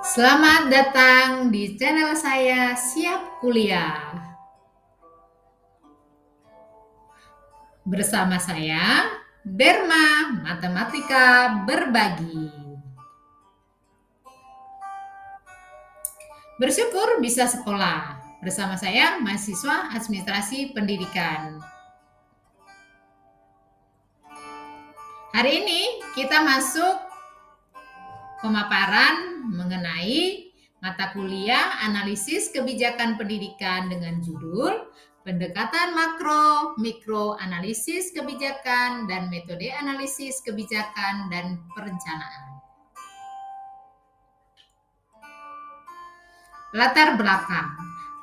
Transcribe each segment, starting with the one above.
Selamat datang di channel saya Siap Kuliah. Bersama saya, Derma Matematika Berbagi. Bersyukur bisa sekolah. Bersama saya, mahasiswa Administrasi Pendidikan. Hari ini kita masuk pemaparan mengenai mata kuliah analisis kebijakan pendidikan dengan judul Pendekatan Makro, Mikro Analisis Kebijakan, dan Metode Analisis Kebijakan dan Perencanaan. Latar belakang.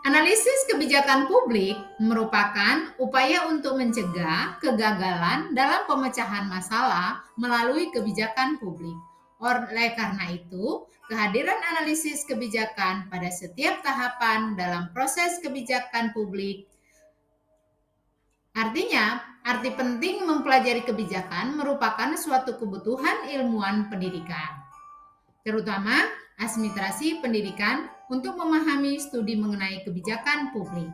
Analisis kebijakan publik merupakan upaya untuk mencegah kegagalan dalam pemecahan masalah melalui kebijakan publik. Oleh karena itu, kehadiran analisis kebijakan pada setiap tahapan dalam proses kebijakan publik arti penting mempelajari kebijakan merupakan suatu kebutuhan ilmuwan pendidikan, terutama administrasi pendidikan, untuk memahami studi mengenai kebijakan publik.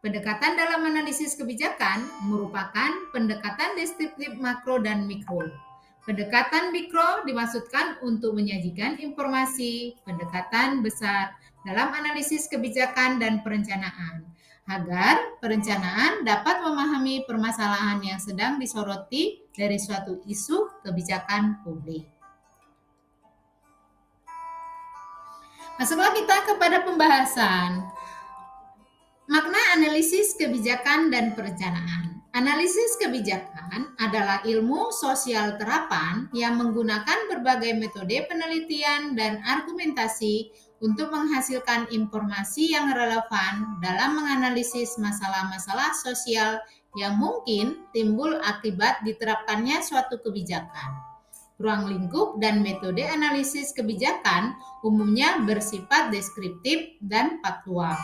Pendekatan dalam analisis kebijakan merupakan pendekatan deskriptif makro dan mikro. Pendekatan mikro dimaksudkan untuk menyajikan informasi pendekatan besar dalam analisis kebijakan dan perencanaan, agar perencanaan dapat memahami permasalahan yang sedang disoroti dari suatu isu kebijakan publik. Masuklah kita kepada pembahasan makna analisis kebijakan dan perencanaan. Analisis kebijakan adalah ilmu sosial terapan yang menggunakan berbagai metode penelitian dan argumentasi untuk menghasilkan informasi yang relevan dalam menganalisis masalah-masalah sosial yang mungkin timbul akibat diterapkannya suatu kebijakan. Ruang lingkup dan metode analisis kebijakan umumnya bersifat deskriptif dan faktual.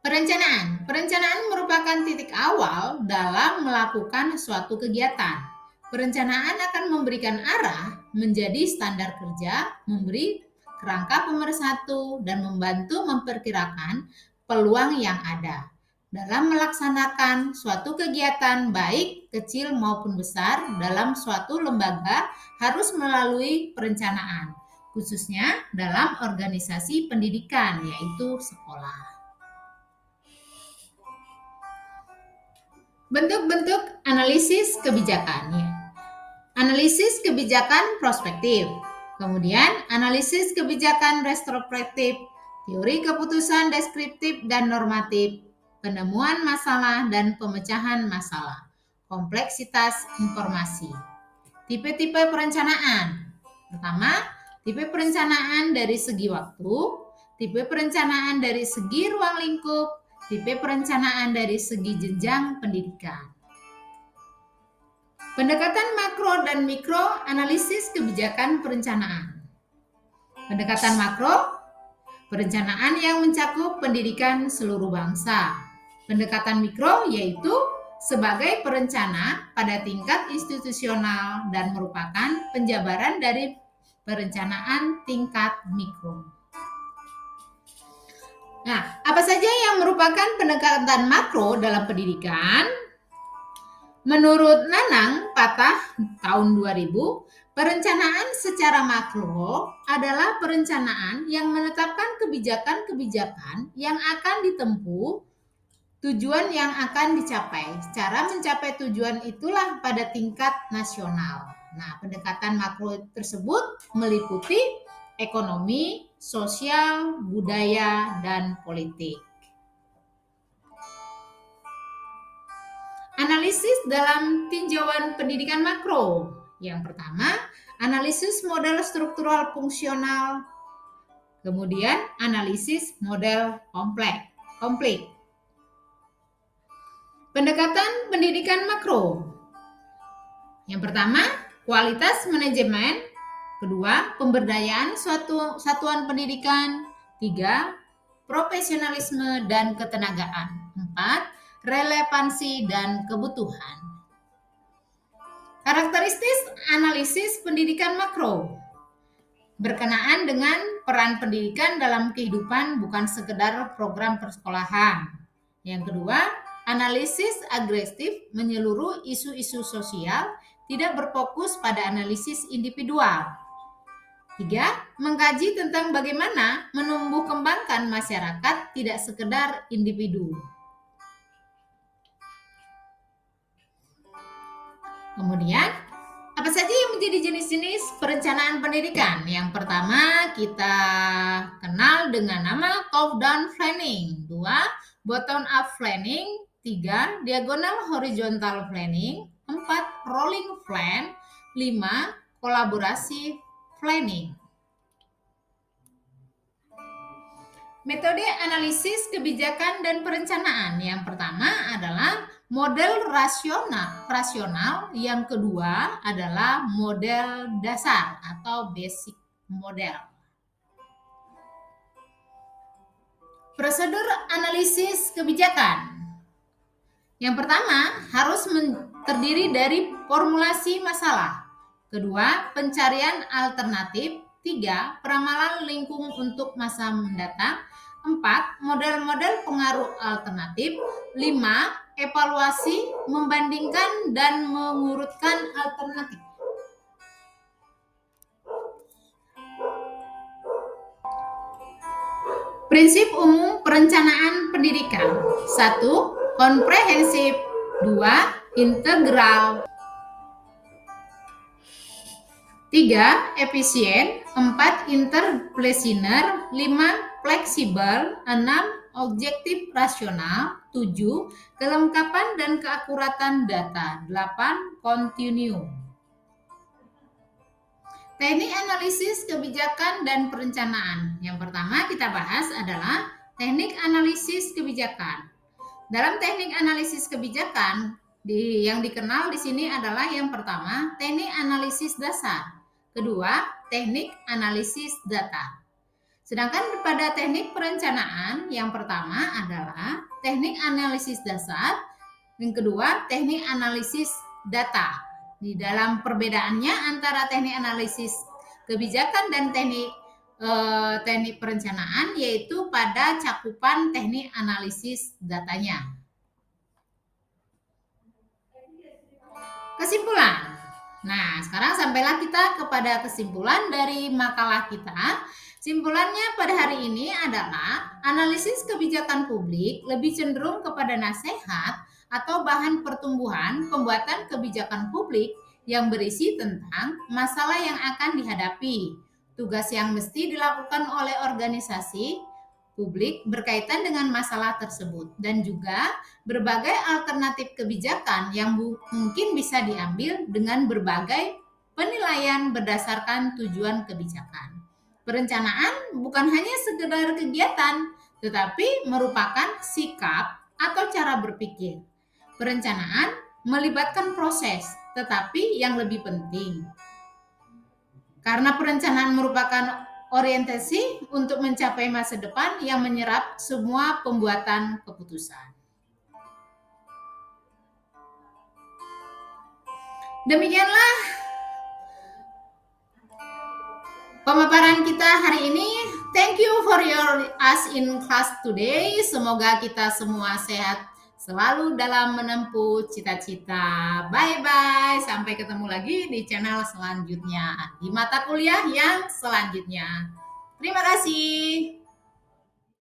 Perencanaan merupakan titik awal dalam melakukan suatu kegiatan. Perencanaan akan memberikan arah, menjadi standar kerja, memberi kerangka pemersatu, dan membantu memperkirakan peluang yang ada dalam melaksanakan suatu kegiatan baik kecil maupun besar dalam suatu lembaga harus melalui perencanaan, khususnya dalam organisasi pendidikan, yaitu sekolah. Bentuk-bentuk analisis kebijakan. Analisis kebijakan prospektif, kemudian analisis kebijakan retrospektif, teori keputusan deskriptif dan normatif, penemuan masalah dan pemecahan masalah, kompleksitas informasi. Tipe-tipe perencanaan. Pertama, tipe perencanaan dari segi waktu, tipe perencanaan dari segi ruang lingkup, tipe perencanaan dari segi jenjang pendidikan. Pendekatan makro dan mikro analisis kebijakan perencanaan. Pendekatan makro, perencanaan yang mencakup pendidikan seluruh bangsa. Pendekatan mikro yaitu sebagai perencana pada tingkat institusional dan merupakan penjabaran dari perencanaan tingkat mikro. Nah, apa saja yang merupakan pendekatan makro dalam pendidikan? Menurut Nanang Patah tahun 2000, perencanaan secara makro adalah perencanaan yang menetapkan kebijakan-kebijakan yang akan ditempuh, tujuan yang akan dicapai. Cara mencapai tujuan itulah pada tingkat nasional. Nah, pendekatan makro tersebut meliputi ekonomi, sosial, budaya, dan politik. Analisis dalam tinjauan pendidikan makro. Yang pertama, analisis model struktural fungsional. Kemudian, analisis model komplit. Pendekatan pendidikan makro. Yang pertama, kualitas manajemen. Kedua, pemberdayaan suatu satuan pendidikan. 3, profesionalisme dan ketenagaan. 4, relevansi dan kebutuhan. Karakteristik analisis pendidikan makro. berkenaan dengan peran pendidikan dalam kehidupan bukan sekedar program persekolahan. Yang kedua, analisis agresif menyeluruh isu-isu sosial, tidak berfokus pada analisis individual. 3. Mengkaji tentang bagaimana menumbuh kembangkan masyarakat tidak sekedar individu. Kemudian, apa saja yang menjadi jenis-jenis perencanaan pendidikan? Yang pertama, kita kenal dengan nama top-down planning. 2. Bottom-up planning. 3. Diagonal horizontal planning. 4. Rolling plan. 5. Kolaborasi planning. Metode analisis kebijakan dan perencanaan. Yang pertama adalah model rasional. Yang kedua adalah model dasar atau basic model. Prosedur analisis kebijakan. Yang pertama harus terdiri dari formulasi masalah. Kedua, pencarian alternatif. 3. Peramalan lingkung untuk masa mendatang. 4. Model-model pengaruh alternatif. 5. Evaluasi, membandingkan dan mengurutkan alternatif. Prinsip umum perencanaan pendidikan. 1. Komprehensif. 2. Integral. 3. Efisien. 4. Interdisipliner. 5. Fleksibel. 6. Objektif rasional. 7. Kelengkapan dan keakuratan data. 8. Kontinu. Teknik analisis kebijakan dan perencanaan. Yang pertama kita bahas adalah teknik analisis kebijakan. Dalam teknik analisis kebijakan yang dikenal di sini adalah yang pertama teknik analisis dasar. Kedua, teknik analisis data. Sedangkan pada teknik perencanaan, yang pertama adalah teknik analisis dasar, yang kedua teknik analisis data. Di dalam perbedaannya antara teknik analisis kebijakan dan teknik perencanaan yaitu pada cakupan teknik analisis datanya. Kesimpulan. Nah, sekarang sampailah kita kepada kesimpulan dari makalah kita. Simpulannya pada hari ini adalah analisis kebijakan publik lebih cenderung kepada nasihat atau bahan pertumbuhan pembuatan kebijakan publik yang berisi tentang masalah yang akan dihadapi, tugas yang mesti dilakukan oleh organisasi publik berkaitan dengan masalah tersebut, dan juga berbagai alternatif kebijakan yang mungkin bisa diambil dengan berbagai penilaian berdasarkan tujuan kebijakan. Perencanaan bukan hanya sekedar kegiatan, tetapi merupakan sikap atau cara berpikir. Perencanaan melibatkan proses, tetapi yang lebih penting, karena perencanaan merupakan orientasi untuk mencapai masa depan yang menyerap semua pembuatan keputusan. Demikianlah pemaparan kita hari ini. Thank you for your us in class today. Semoga kita semua sehat selalu dalam menempuh cita-cita. Bye-bye. Sampai ketemu lagi di channel selanjutnya, di mata kuliah yang selanjutnya. Terima kasih.